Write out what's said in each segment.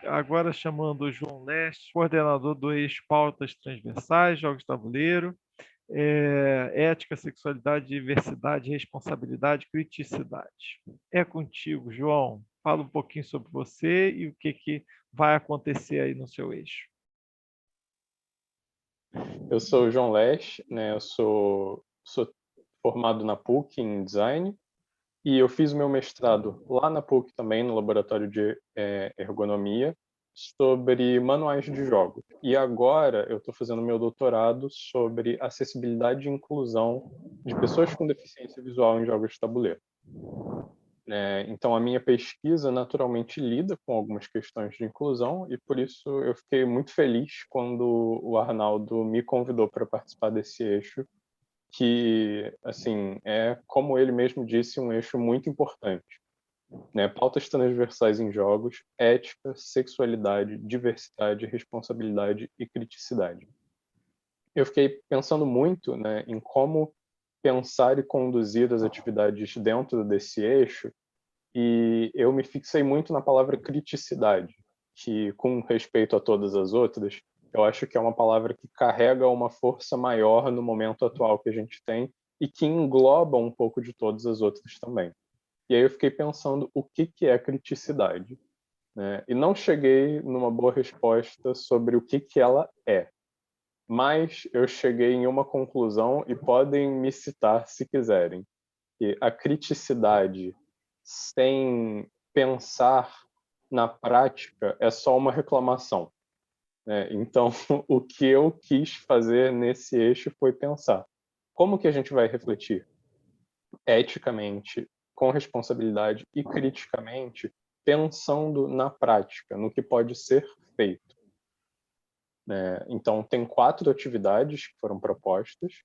agora chamando o João Leste, coordenador do eixo Pautas Transversais, Jogos de Tabuleiro, Ética, Sexualidade, Diversidade, Responsabilidade, Criticidade. É contigo, João. Fala um pouquinho sobre você e o que vai acontecer aí no seu eixo. Eu sou o João Leste, né? Eu sou formado na PUC em Design e eu fiz o meu mestrado lá na PUC também, no Laboratório de Ergonomia, sobre manuais de jogos. E agora eu estou fazendo meu doutorado sobre acessibilidade e inclusão de pessoas com deficiência visual em jogos de tabuleiro. Então, a minha pesquisa naturalmente lida com algumas questões de inclusão e, por isso, eu fiquei muito feliz quando o Arnaldo me convidou para participar desse eixo, que, assim, como ele mesmo disse, um eixo muito importante. Pautas transversais em jogos, ética, sexualidade, diversidade, responsabilidade e criticidade. Eu fiquei pensando muito, em como pensar e conduzir as atividades dentro desse eixo, e eu me fixei muito na palavra criticidade, que, com respeito a todas as outras, eu acho que é uma palavra que carrega uma força maior no momento atual que a gente tem e que engloba um pouco de todas as outras também. E aí eu fiquei pensando o que é criticidade, E não cheguei numa boa resposta sobre o que ela é. Mas eu cheguei em uma conclusão e podem me citar se quiserem, que a criticidade sem pensar na prática é só uma reclamação. Então, o que eu quis fazer nesse eixo foi pensar como que a gente vai refletir eticamente, com responsabilidade e criticamente, pensando na prática, no que pode ser feito. Então, tem 4 atividades que foram propostas.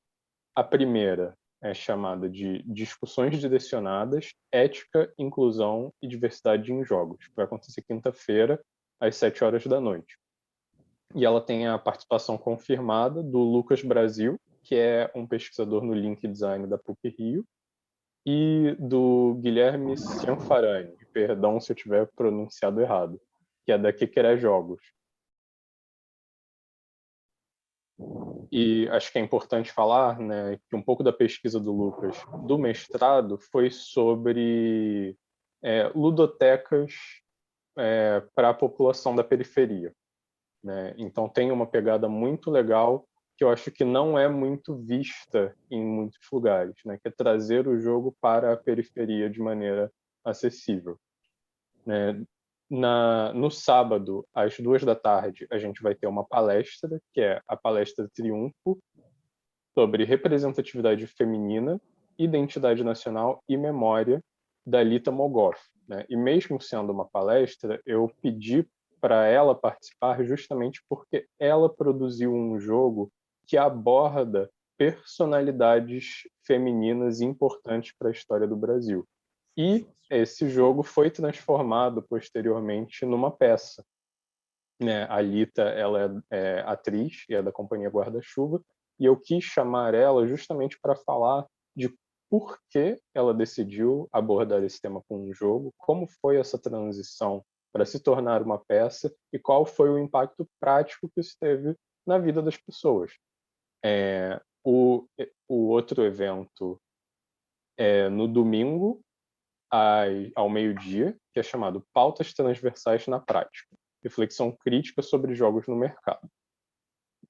A primeira é chamada de Discussões Direcionadas, Ética, Inclusão e Diversidade em Jogos, que vai acontecer quinta-feira, às 7h. E ela tem a participação confirmada do Lucas Brasil, que é um pesquisador no Link Design da PUC-Rio, e do Guilherme Cianfarani, perdão se eu tiver pronunciado errado, que é da Que Quer Jogos. E acho que é importante falar, que um pouco da pesquisa do Lucas, do mestrado, foi sobre ludotecas para a população da periferia. Então tem uma pegada muito legal que eu acho que não é muito vista em muitos lugares, que é trazer o jogo para a periferia de maneira acessível. No sábado, às 14h, a gente vai ter uma palestra, que é a palestra Triunfo, sobre representatividade feminina, identidade nacional e memória, da Lita Mogoff. E mesmo sendo uma palestra, eu pedi para ela participar justamente porque ela produziu um jogo que aborda personalidades femininas importantes para a história do Brasil. E esse jogo foi transformado posteriormente numa peça. A Lita, ela é atriz e é da companhia Guarda-Chuva, e eu quis chamar ela justamente para falar de por que ela decidiu abordar esse tema com um jogo, como foi essa transição para se tornar uma peça e qual foi o impacto prático que isso teve na vida das pessoas. O outro evento é no domingo, ao meio-dia, que é chamado Pautas Transversais na Prática, reflexão crítica sobre jogos no mercado.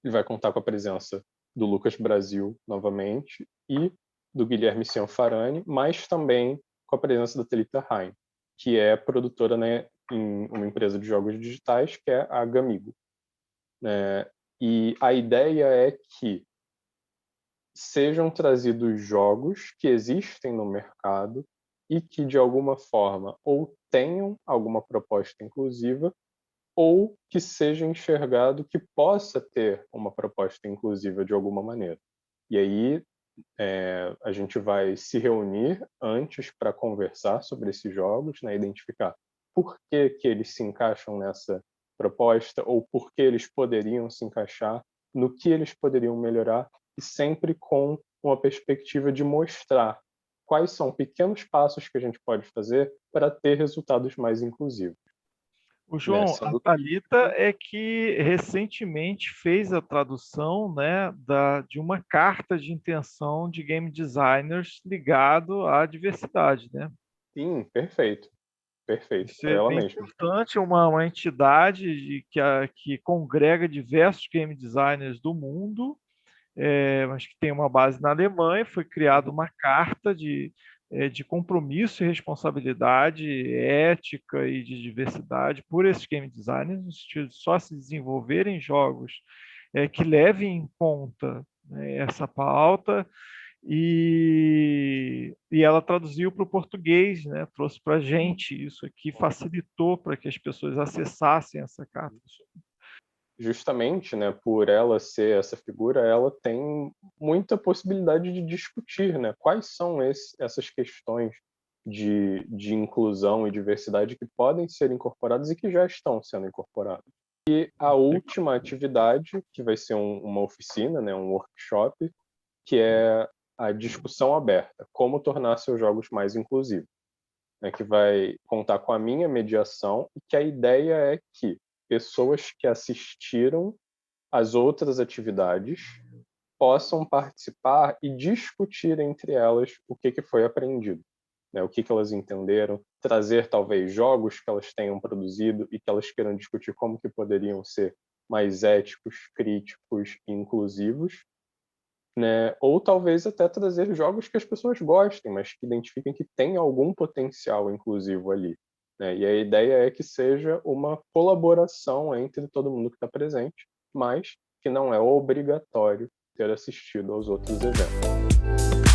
Ele vai contar com a presença do Lucas Brasil, novamente, e do Guilherme Cianfarani, mas também com a presença da Thalita Rain, que é produtora em uma empresa de jogos digitais, que é a Gamigo. E a ideia é que sejam trazidos jogos que existem no mercado e que, de alguma forma, ou tenham alguma proposta inclusiva, ou que seja enxergado que possa ter uma proposta inclusiva de alguma maneira. E aí a gente vai se reunir antes para conversar sobre esses jogos, identificar por que eles se encaixam nessa proposta ou por que eles poderiam se encaixar, no que eles poderiam melhorar, e sempre com uma perspectiva de mostrar quais são pequenos passos que a gente pode fazer para ter resultados mais inclusivos. O né? João, a Thalita é que recentemente fez a tradução, né, de uma carta de intenção de game designers ligado à diversidade, né? Sim, perfeito, perfeito, Isso é é ela bem mesma. importante, uma entidade que congrega diversos game designers do mundo, mas que tem uma base na Alemanha. Foi criada uma carta de compromisso e responsabilidade ética e de diversidade por esses game designers, no sentido de só se desenvolverem jogos que levem em conta, né, essa pauta. E ela traduziu para o português, né? Trouxe para a gente isso aqui, facilitou para que as pessoas acessassem essa carta. Justamente, né, por ela ser essa figura, ela tem muita possibilidade de discutir, né, quais são essas questões de inclusão e diversidade que podem ser incorporadas e que já estão sendo incorporadas. E a última atividade, que vai ser uma oficina, né, um workshop, que é a discussão aberta, como tornar seus jogos mais inclusivos, né, que vai contar com a minha mediação, e que a ideia é que pessoas que assistiram às outras atividades possam participar e discutir entre elas o que foi aprendido, né, o que elas entenderam, trazer talvez jogos que elas tenham produzido e que elas queiram discutir como que poderiam ser mais éticos, críticos e inclusivos, né? Ou talvez até trazer jogos que as pessoas gostem, mas que identifiquem que tem algum potencial inclusivo ali, né? E a ideia é que seja uma colaboração entre todo mundo que está presente, mas que não é obrigatório ter assistido aos outros eventos.